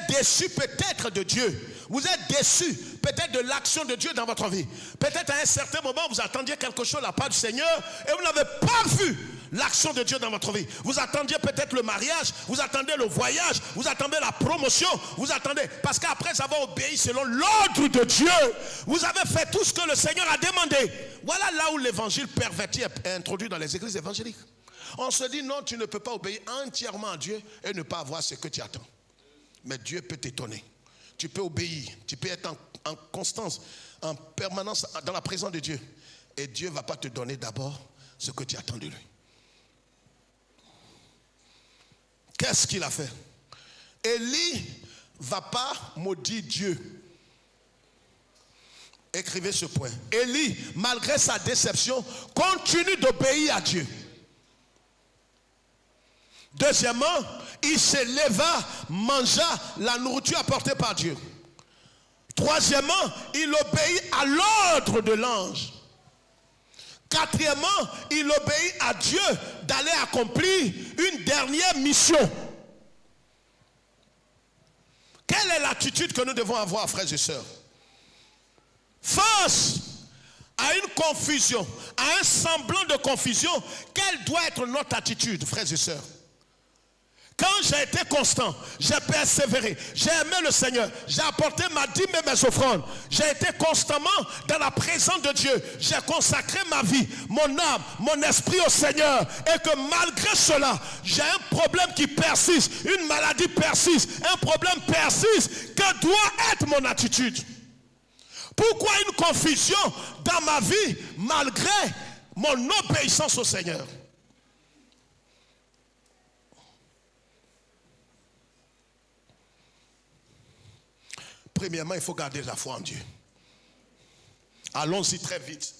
déçu peut-être de Dieu. Vous êtes déçu peut-être de l'action de Dieu dans votre vie. Peut-être à un certain moment, vous attendiez quelque chose de la part du Seigneur et vous n'avez pas vu l'action de Dieu dans votre vie. Vous attendiez peut-être le mariage, vous attendez le voyage, vous attendez la promotion, vous attendez, parce qu'après avoir obéi selon l'ordre de Dieu, vous avez fait tout ce que le Seigneur a demandé. Voilà là où l'évangile perverti est introduit dans les églises évangéliques. On se dit non, tu ne peux pas obéir entièrement à Dieu et ne pas avoir ce que tu attends. Mais Dieu peut t'étonner. Tu peux obéir. Tu peux être en constance, en permanence dans la présence de Dieu. Et Dieu ne va pas te donner d'abord ce que tu attends de lui. Qu'est-ce qu'il a fait? Élie ne va pas maudire Dieu. Écrivez ce point. Élie, malgré sa déception, continue d'obéir à Dieu. Deuxièmement, il se leva, mangea la nourriture apportée par Dieu. Troisièmement, il obéit à l'ordre de l'ange. Quatrièmement, il obéit à Dieu d'aller accomplir une dernière mission. Quelle est l'attitude que nous devons avoir, frères et sœurs? Face à une confusion, à un semblant de confusion, quelle doit être notre attitude, frères et sœurs? Quand j'ai été constant, j'ai persévéré, j'ai aimé le Seigneur, j'ai apporté ma dîme et mes offrandes, j'ai été constamment dans la présence de Dieu, j'ai consacré ma vie, mon âme, mon esprit au Seigneur, et que malgré cela, j'ai un problème qui persiste, une maladie persiste, un problème persiste, que doit être mon attitude? Pourquoi une confusion dans ma vie malgré mon obéissance au Seigneur? Premièrement, il faut garder la foi en Dieu. Allons-y très vite.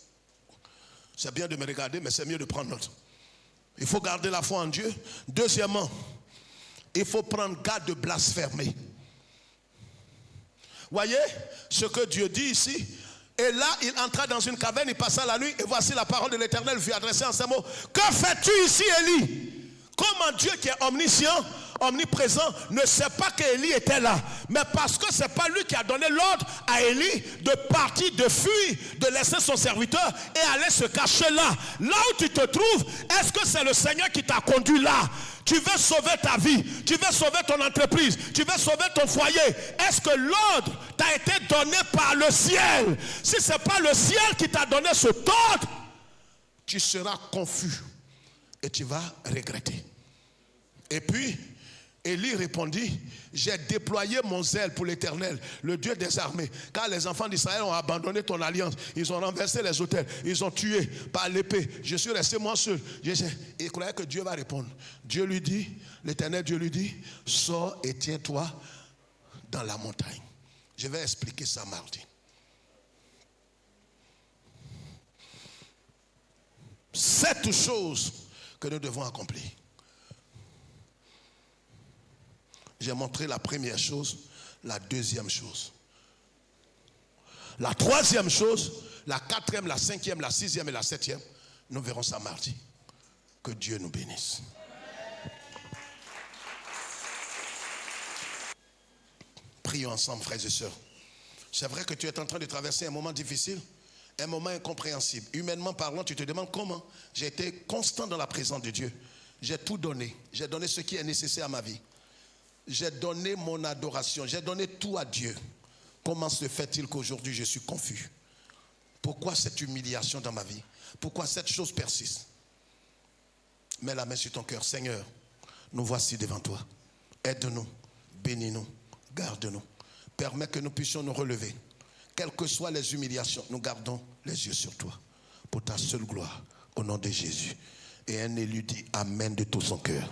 C'est bien de me regarder, mais c'est mieux de prendre note. Il faut garder la foi en Dieu. Deuxièmement, il faut prendre garde de blasphémer. Voyez ce que Dieu dit ici. Et là, il entra dans une caverne, il passa la nuit, et voici la parole de l'Éternel fut adressée en ces mots. Que fais-tu ici, Élie? Comment Dieu qui est omniscient, omniprésent, ne sait pas qu'Élie était là? Mais parce que ce n'est pas lui qui a donné l'ordre à Élie de partir, de fuir, de laisser son serviteur et aller se cacher là. Là où tu te trouves, est-ce que c'est le Seigneur qui t'a conduit là? Tu veux sauver ta vie, tu veux sauver ton entreprise, tu veux sauver ton foyer. Est-ce que l'ordre t'a été donné par le ciel? Si ce n'est pas le ciel qui t'a donné cet ordre, tu seras confus et tu vas regretter. Et puis, Élie répondit, j'ai déployé mon zèle pour l'Éternel, le Dieu des armées. Car les enfants d'Israël ont abandonné ton alliance, ils ont renversé les autels, ils ont tué par l'épée. Je suis resté moi seul. Il croyait que Dieu va répondre. Dieu lui dit, l'Éternel Dieu lui dit, sors et tiens-toi dans la montagne. Je vais expliquer ça mardi. 7 choses que nous devons accomplir. J'ai montré la première chose, la deuxième chose. La troisième chose, la quatrième, la cinquième, la sixième et la septième, nous verrons ça mardi. Que Dieu nous bénisse. Prions ensemble, frères et sœurs. C'est vrai que tu es en train de traverser un moment difficile, un moment incompréhensible. Humainement parlant, tu te demandes comment. J'ai été constant dans la présence de Dieu. J'ai tout donné. J'ai donné ce qui est nécessaire à ma vie. J'ai donné mon adoration. J'ai donné tout à Dieu. Comment se fait-il qu'aujourd'hui je suis confus? Pourquoi cette humiliation dans ma vie? Pourquoi cette chose persiste? Mets la main sur ton cœur. Seigneur, nous voici devant toi. Aide-nous, bénis-nous, garde-nous. Permets que nous puissions nous relever. Quelles que soient les humiliations, nous gardons les yeux sur toi. Pour ta seule gloire, au nom de Jésus. Et un élu dit Amen de tout son cœur.